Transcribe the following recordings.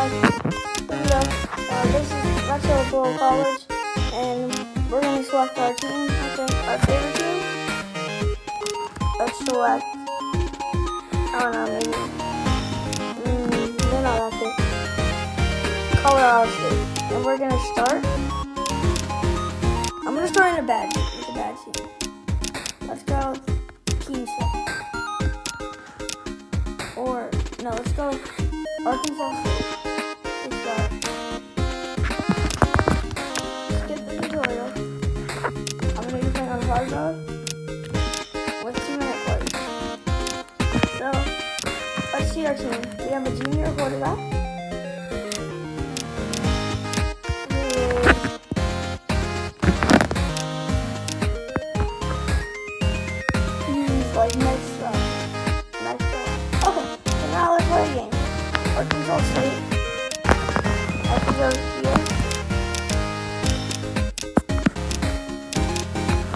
This is Metro Bowl College, and we're going to select our team. I think our favorite team. Let's select, I don't know, maybe, they're not that good. Colorado State. And we're going to start. I'm going to start in a bad team, with a bad team. Let's go Team Six. Or, no, let's go Arkansas State. Let's go. Skip the tutorial. I'm going to be playing on hard mode with 2-minute plays. So, let's see our team. We have a junior quarterback. He's like nice stuff. Okay, so now let's play a game. Arkansas State. I have to go here.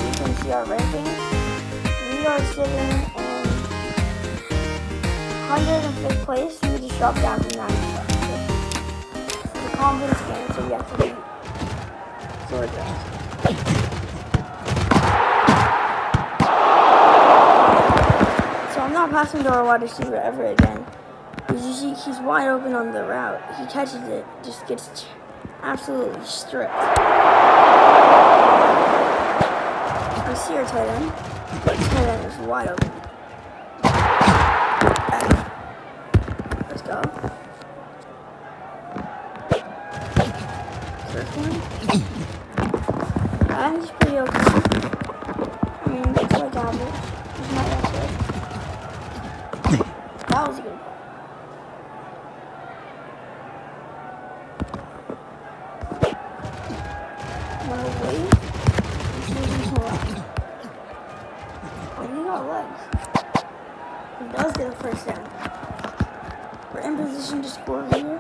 You can see our rankings. We are sitting in 105th place. We just dropped down from 95th. It's a confidence game, so you have to beat Georgia. So I'm not passing to our wide receiver ever again. Because you see, he's wide open on the route. He catches it, just gets absolutely stripped. I see our tight end. Our tight end is wide open. Let's go. First one. And he's pretty okay. I mean, it's like average. He's not that good. That was a good one. Legs. He does get a first down. We're in position to score here.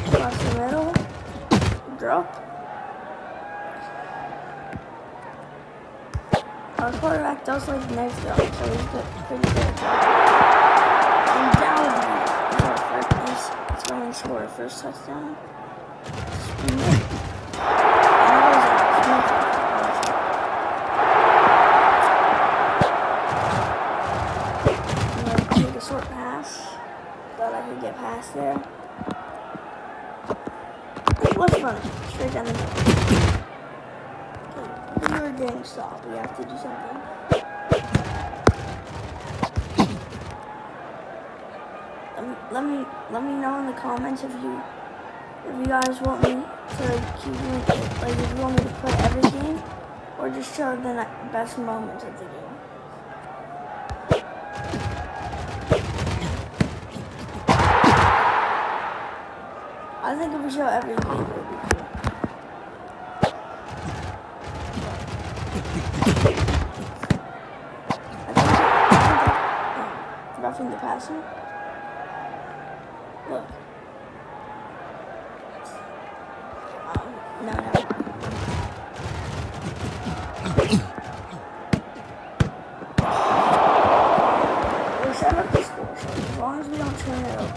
Across the middle. Drop. Our quarterback does like nice throw, so he's good, pretty good. And down he's going to score a first touchdown. Short pass. Thought I could get past there. Let's run it straight down the middle. Okay, we were getting stopped. We have to do something. Let me know in the comments if you guys want me to keep doing it, like if you want me to play every game or just show the best moments of the game. I think if we show every game, it would be cool. Roughing the passer. Look. No. We're set up the score, so as long as we don't turn it over.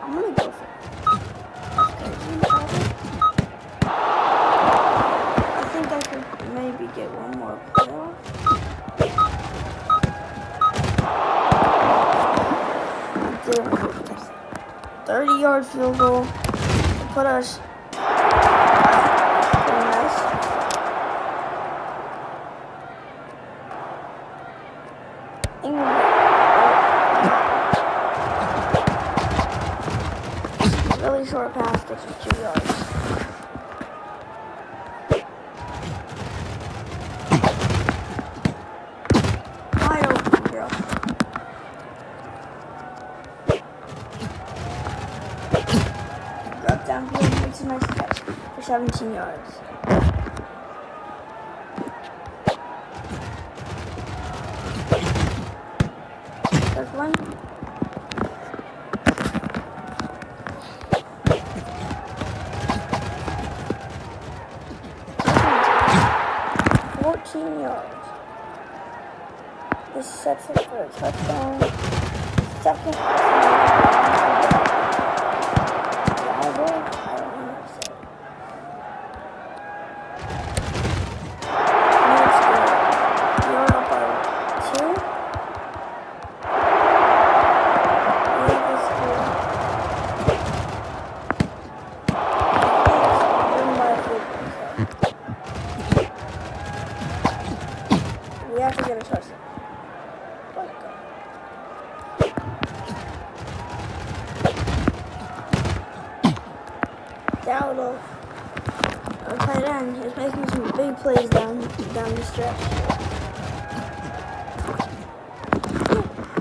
I'm gonna go for it. I think I could maybe get one more playoff. 30-yard field goal to put us very nice. Really short pass gets you 2 yards. Wide open, girl. Grab downfield, makes a nice catch for 17 yards. First one. 14 yards. This sets it for a touchdown. Second. We have to get a touchdown. Dowdle, our tight end, is making some big plays down the stretch.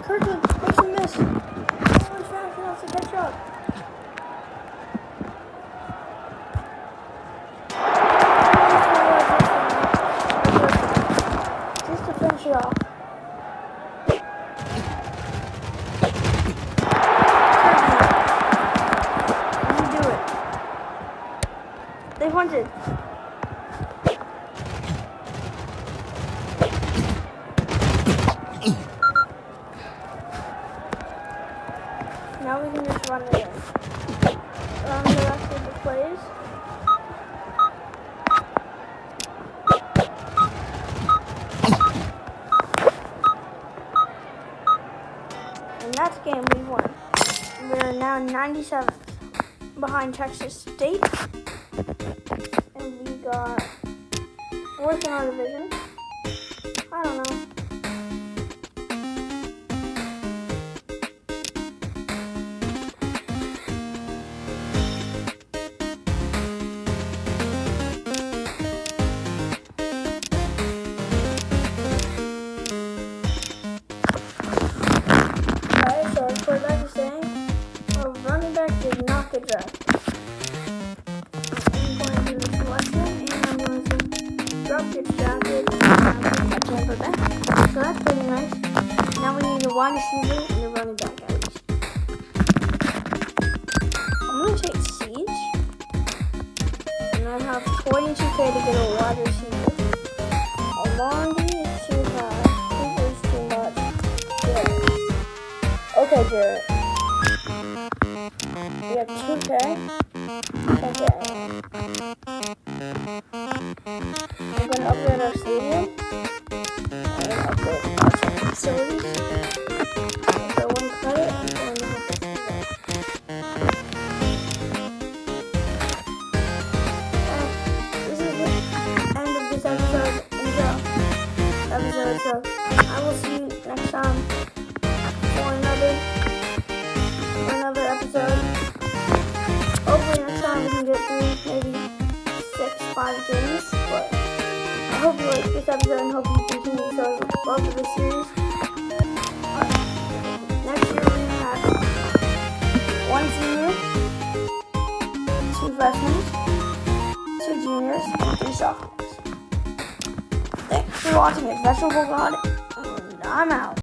Kirkland makes a miss. One's fast enough to catch up. Just to finish it off. They punted. Now we can just run it in. Run the rest of the plays. And that's game we won. We're now 97th behind Texas State. And we got fourth in our division. I don't know. Alright, so as far as I'm saying, our running back did not get drafted. Gets drafted at Tampa Bay. So that's pretty nice. Now we need a wide receiver and a running back at least. I'm going to take Siege. And I have 22k to get a wide receiver. Alondy is too high. Cooper is too much. Jarrett. Okay, Jarrett. We have 2k. Okay. We're going to upgrade our stadium. And upgrade our facilities. So one credit and one this is the end of this episode. So I will see you next time for another episode. Hopefully next time we can get through maybe 5 games, but I hope you like this episode and hope you continue to show love for this series. Next year we're going to have 1 senior, 2 freshmen, 2 juniors, and 3 sophomores. Thanks for watching. It's Vegetable God, and I'm out.